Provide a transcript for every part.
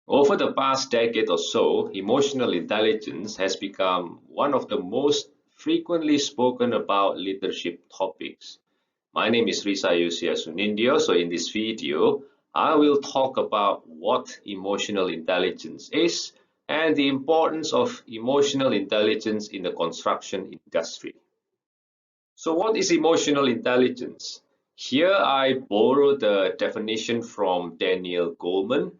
Over the past decade or so, emotional intelligence has become one of the most frequently spoken about leadership topics. My name is Risa Yusia Sunindyo. So in this video, I will talk about what emotional intelligence is and the importance of emotional intelligence in the construction industry. So what is emotional intelligence? Here I borrow the definition from Daniel Goleman.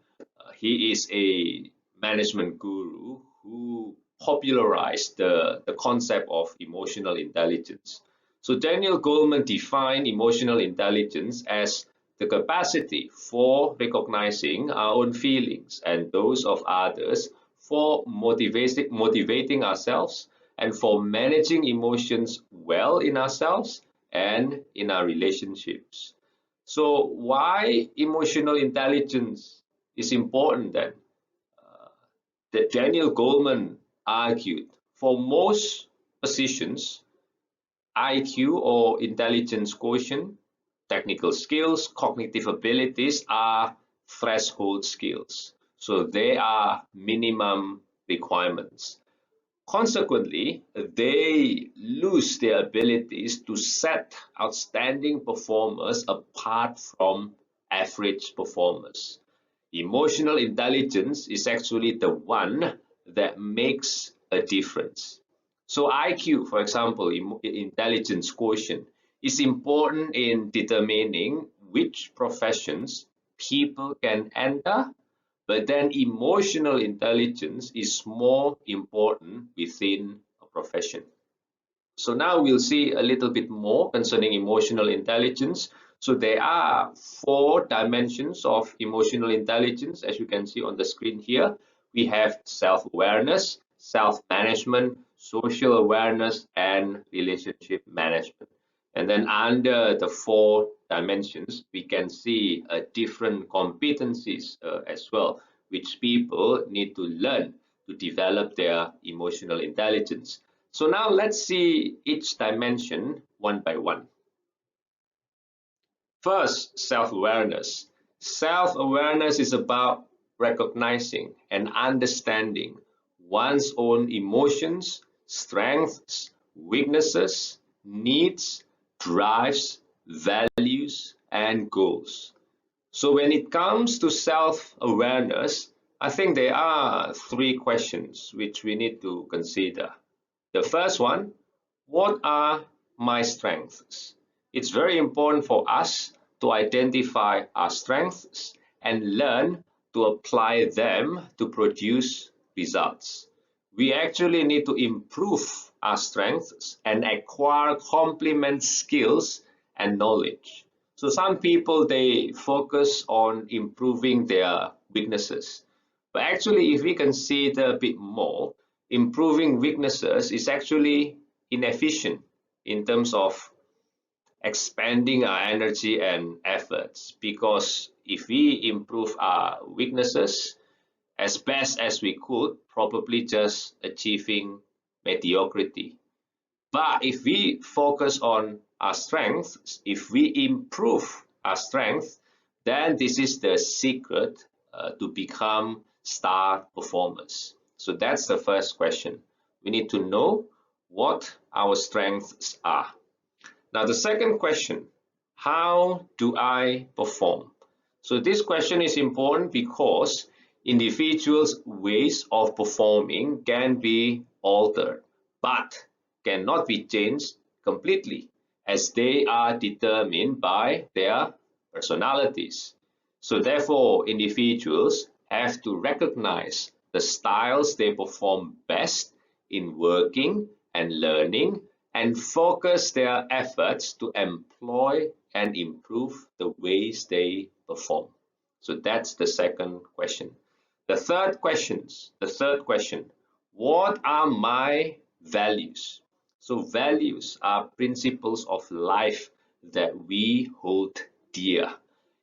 He is a management guru who popularized the concept of emotional intelligence. So Daniel Goleman defined emotional intelligence as the capacity for recognizing our own feelings and those of others, for motivating ourselves, and for managing emotions well in ourselves and in our relationships. So why emotional intelligence is important then? That Daniel Goleman argued for most positions, IQ or intelligence quotient, technical skills, cognitive abilities are threshold skills. So they are minimum requirements. Consequently, they lose their abilities to set outstanding performers apart from average performers. Emotional intelligence is actually the one that makes a difference. So IQ, for example, intelligence quotient, is important in determining which professions people can enter, but then emotional intelligence is more important within a profession. So now we'll see a little bit more concerning emotional intelligence. So there are four dimensions of emotional intelligence, as you can see on the screen here. We have self-awareness, self-management, social awareness, and relationship management. And then under the four dimensions, we can see different competencies as well, which people need to learn to develop their emotional intelligence. So now let's see each dimension one by one. First, self-awareness. Self-awareness is about recognizing and understanding one's own emotions, strengths, weaknesses, needs, drives, values, and goals. So when it comes to self-awareness, I think there are three questions which we need to consider. The first one, what are my strengths? It's very important for us to identify our strengths and learn to apply them to produce results. We actually need to improve our strengths and acquire complement skills and knowledge. So some people, they focus on improving their weaknesses. But actually, if we consider a bit more, improving weaknesses is actually inefficient in terms of expanding our energy and efforts, because if we improve our weaknesses as best as we could, probably just achieving mediocrity. But if we focus on our strengths, if we improve our strength, then this is the secret to become star performers. So that's the first question. We need to know what our strengths are. Now the second question, how do I perform? So this question is important because individuals' ways of performing can be altered, but cannot be changed completely, as they are determined by their personalities. So therefore, individuals have to recognize the styles they perform best in working and learning, and focus their efforts to employ and improve the ways they perform. So that's the second question. The third question, what are my values? So values are principles of life that we hold dear.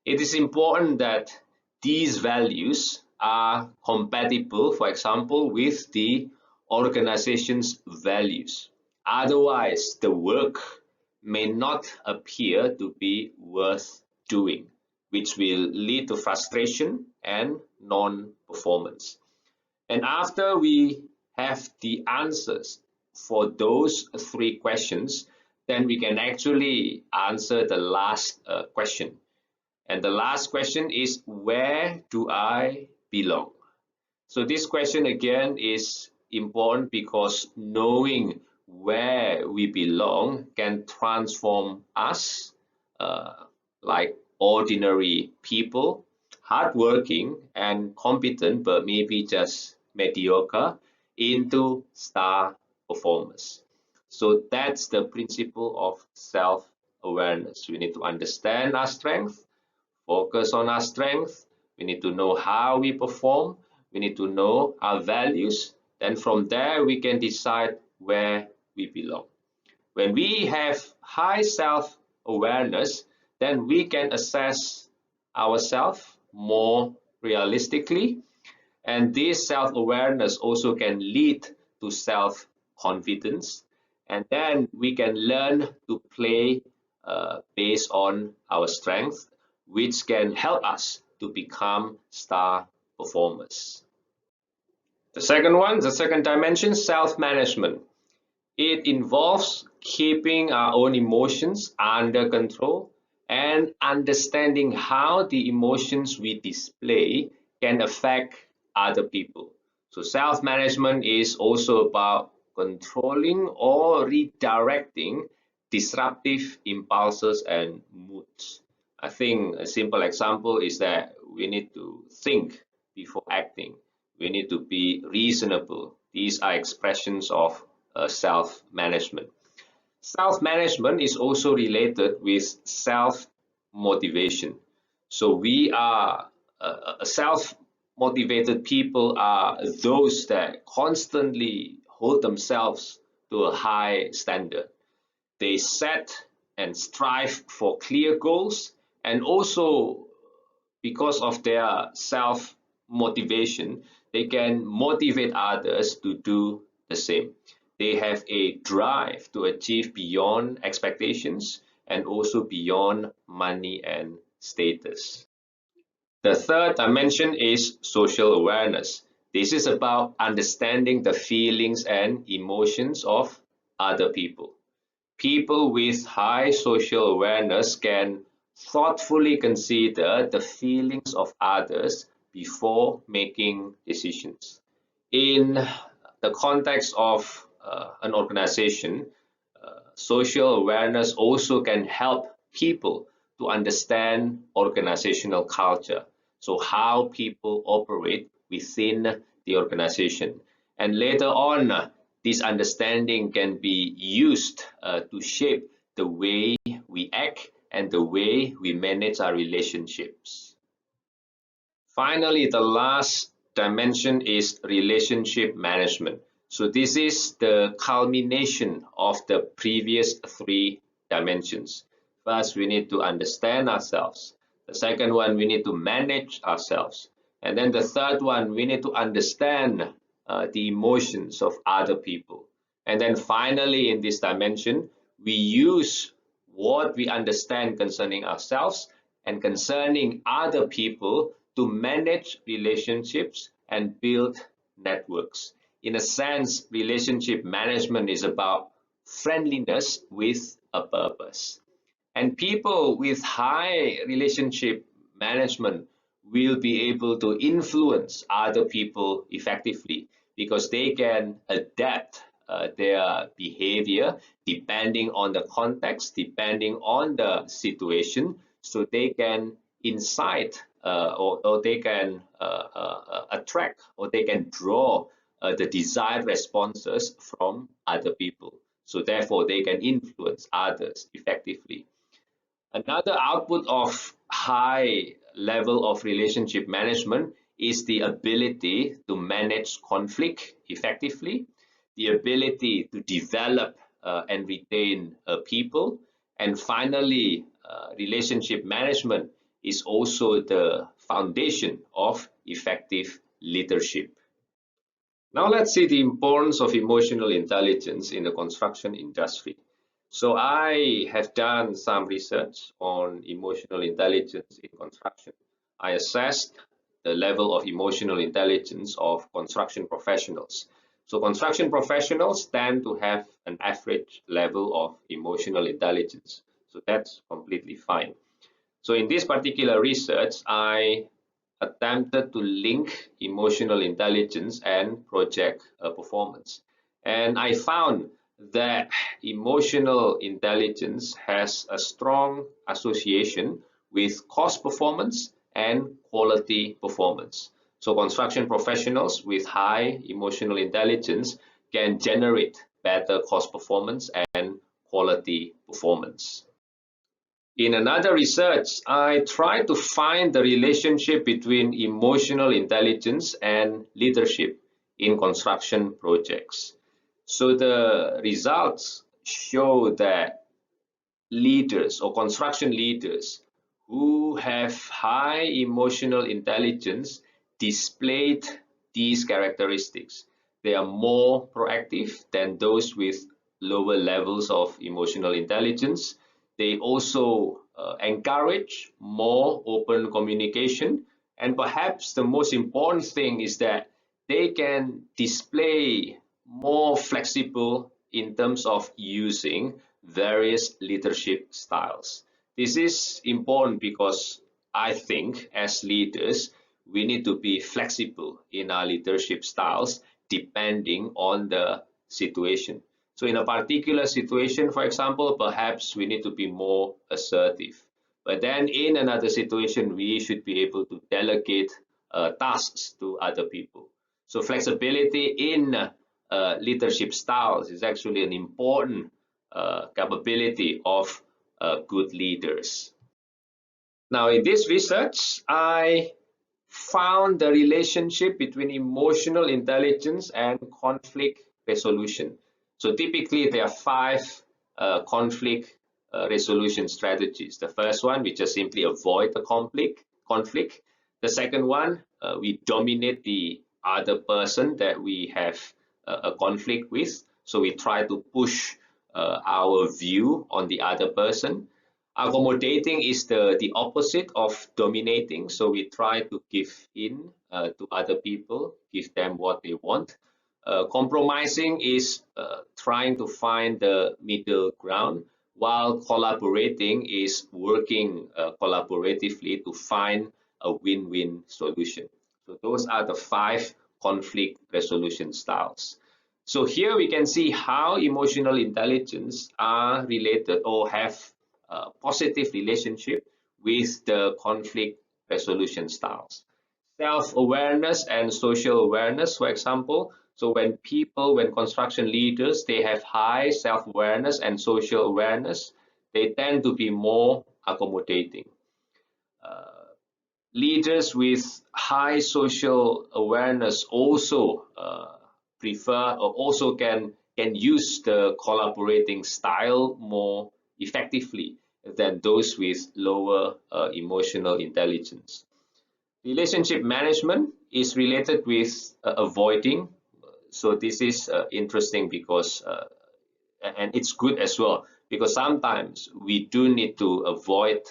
It is important that these values are compatible, for example, with the organization's values. Otherwise, the work may not appear to be worth doing, which will lead to frustration and non-performance. performance. And after we have the answers for those three questions, then we can actually answer the last question. And the last question is, where do I belong? So this question again is important because knowing where we belong can transform us, like ordinary people, hardworking and competent, but maybe just mediocre, into star performers. So that's the principle of self-awareness. We need to understand our strength, focus on our strength. We need to know how we perform. We need to know our values. Then from there, we can decide where we belong. When we have high self-awareness, then we can assess ourselves more realistically. And this self-awareness also can lead to self-confidence. And then we can learn to play based on our strength, which can help us to become star performers. The second dimension, self-management. It involves keeping our own emotions under control and understanding how the emotions we display can affect other people. So self-management is also about controlling or redirecting disruptive impulses and moods. I think a simple example is that we need to think before acting. We need to be reasonable. These are expressions of self-management. Self-management is also related with self-motivation. So we are self-motivated people are those that constantly hold themselves to a high standard. They set and strive for clear goals, and also because of their self-motivation, they can motivate others to do the same. They have a drive to achieve beyond expectations and also beyond money and status. The third dimension is social awareness. This is about understanding the feelings and emotions of other people. People with high social awareness can thoughtfully consider the feelings of others before making decisions. In the context of an organization, social awareness also can help people to understand organizational culture. So how people operate within the organization. And later on, this understanding can be used to shape the way we act and the way we manage our relationships. Finally, the last dimension is relationship management. So this is the culmination of the previous three dimensions. First, we need to understand ourselves. The second one, we need to manage ourselves. And then the third one, we need to understand the emotions of other people. And then finally, in this dimension, we use what we understand concerning ourselves and concerning other people to manage relationships and build networks. In a sense, relationship management is about friendliness with a purpose. And people with high relationship management will be able to influence other people effectively because they can adapt their behavior depending on the context, depending on the situation, so they can incite or they can attract or they can draw the desired responses from other people. So therefore, they can influence others effectively. Another output of high level of relationship management is the ability to manage conflict effectively, the ability to develop and retain people, and finally, relationship management is also the foundation of effective leadership. Now let's see the importance of emotional intelligence in the construction industry. So I have done some research on emotional intelligence in construction. I assessed the level of emotional intelligence of construction professionals. So construction professionals tend to have an average level of emotional intelligence. So that's completely fine. So in this particular research, I attempted to link emotional intelligence and project performance. And I found that emotional intelligence has a strong association with cost performance and quality performance. So construction professionals with high emotional intelligence can generate better cost performance and quality performance. In another research, I tried to find the relationship between emotional intelligence and leadership in construction projects. So the results show that leaders or construction leaders who have high emotional intelligence displayed these characteristics. They are more proactive than those with lower levels of emotional intelligence. They also encourage more open communication. And perhaps the most important thing is that they can display more flexible in terms of using various leadership styles. This is important because I think as leaders, we need to be flexible in our leadership styles depending on the situation. So in a particular situation, for example, perhaps we need to be more assertive. But then in another situation, we should be able to delegate tasks to other people. So flexibility in leadership styles is actually an important capability of good leaders. Now, in this research, I found the relationship between emotional intelligence and conflict resolution. So typically, there are five conflict resolution strategies. The first one, we just simply avoid the conflict. The second one, we dominate the other person that we have a conflict with. So we try to push our view on the other person. Accommodating is the opposite of dominating. So we try to give in to other people, give them what they want. Compromising is trying to find the middle ground, while collaborating is working collaboratively to find a win-win solution. So those are the five conflict resolution styles. So here we can see how emotional intelligence are related or have a positive relationship with the conflict resolution styles. Self-awareness and social awareness, for example. So when construction leaders, they have high self-awareness and social awareness, they tend to be more accommodating. Leaders with high social awareness also prefer or also can use the collaborating style more effectively than those with lower emotional intelligence. Relationship management is related with avoiding. So this is interesting because and it's good as well, because sometimes we do need to avoid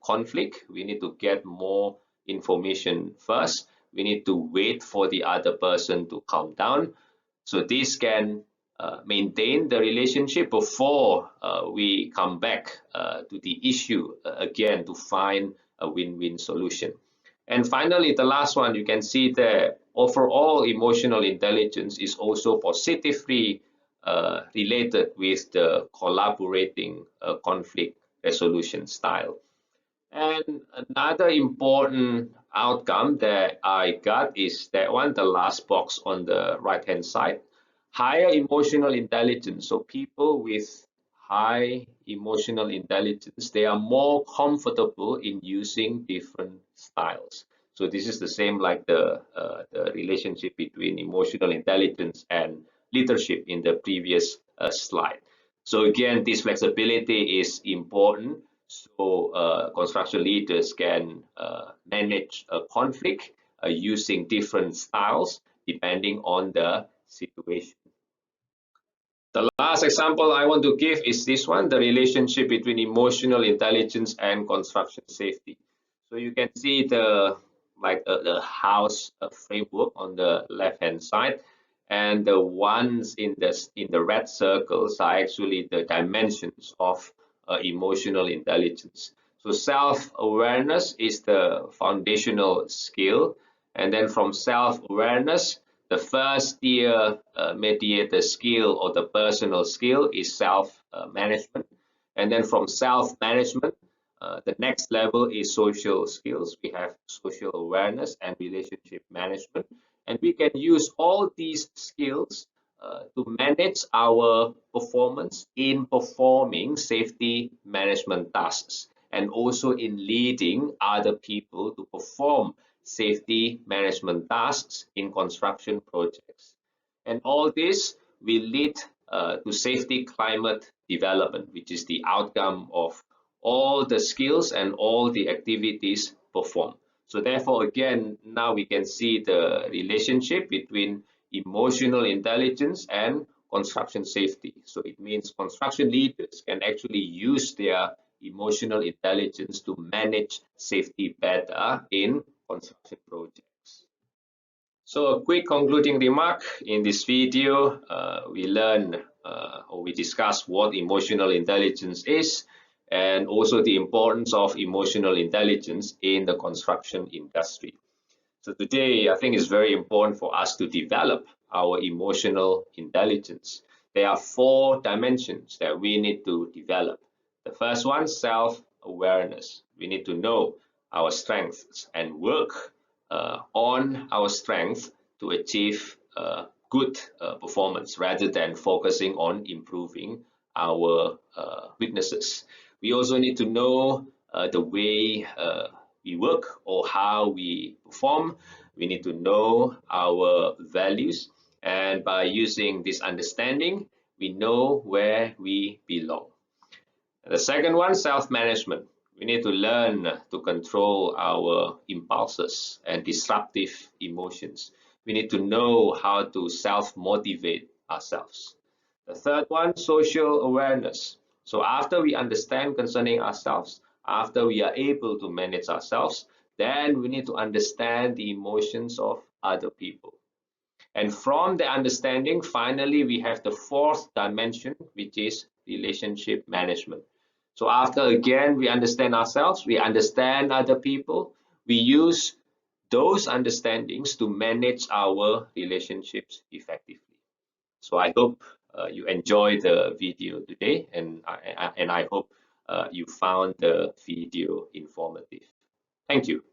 conflict. We need to get more information first. We need to wait for the other person to calm down. So this can maintain the relationship before we come back to the issue again to find a win-win solution. And finally, the last one, you can see that overall emotional intelligence is also positively related with the collaborating conflict resolution style. And another important outcome that I got is that one, the last box on the right-hand side, higher emotional intelligence. So people with high emotional intelligence, they are more comfortable in using different styles. So this is the same like the relationship between emotional intelligence and leadership in the previous slide. So again, this flexibility is important. So construction leaders can manage a conflict using different styles depending on the situation. The last example I want to give is this one, the relationship between emotional intelligence and construction safety. So you can see the like the house framework on the left hand side, and the ones in the red circles are actually the dimensions of emotional intelligence. So self-awareness is the foundational skill, and then from self-awareness, the first tier mediator skill or the personal skill is self-management, and then from self-management, the next level is social skills. We have social awareness and relationship management, and we can use all these skills to manage our performance in performing safety management tasks, and also in leading other people to perform safety management tasks in construction projects. And all this will lead to safety climate development, which is the outcome of all the skills and all the activities performed. So therefore, again, now we can see the relationship between emotional intelligence and construction safety. So it means construction leaders can actually use their emotional intelligence to manage safety better in construction projects. So a quick concluding remark. In this video, we learn or we discuss what emotional intelligence is, and also the importance of emotional intelligence in the construction industry. So today, I think it's very important for us to develop our emotional intelligence. There are 4 dimensions that we need to develop. The first one, self-awareness. We need to know our strengths and work on our strength to achieve good performance rather than focusing on improving our weaknesses. We also need to know the way we work or how we perform. We need to know our values, and by using this understanding, we know where we belong. The second one, self-management. We need to learn to control our impulses and disruptive emotions. We need to know how to self-motivate ourselves. The third one, social awareness. So after we understand concerning ourselves, after we are able to manage ourselves, then we need to understand the emotions of other people. And from the understanding, finally, we have the 4th dimension, which is relationship management. So after, again, we understand ourselves, we understand other people, we use those understandings to manage our relationships effectively. So I hope you enjoyed the video today, and I hope you found the video informative. Thank you.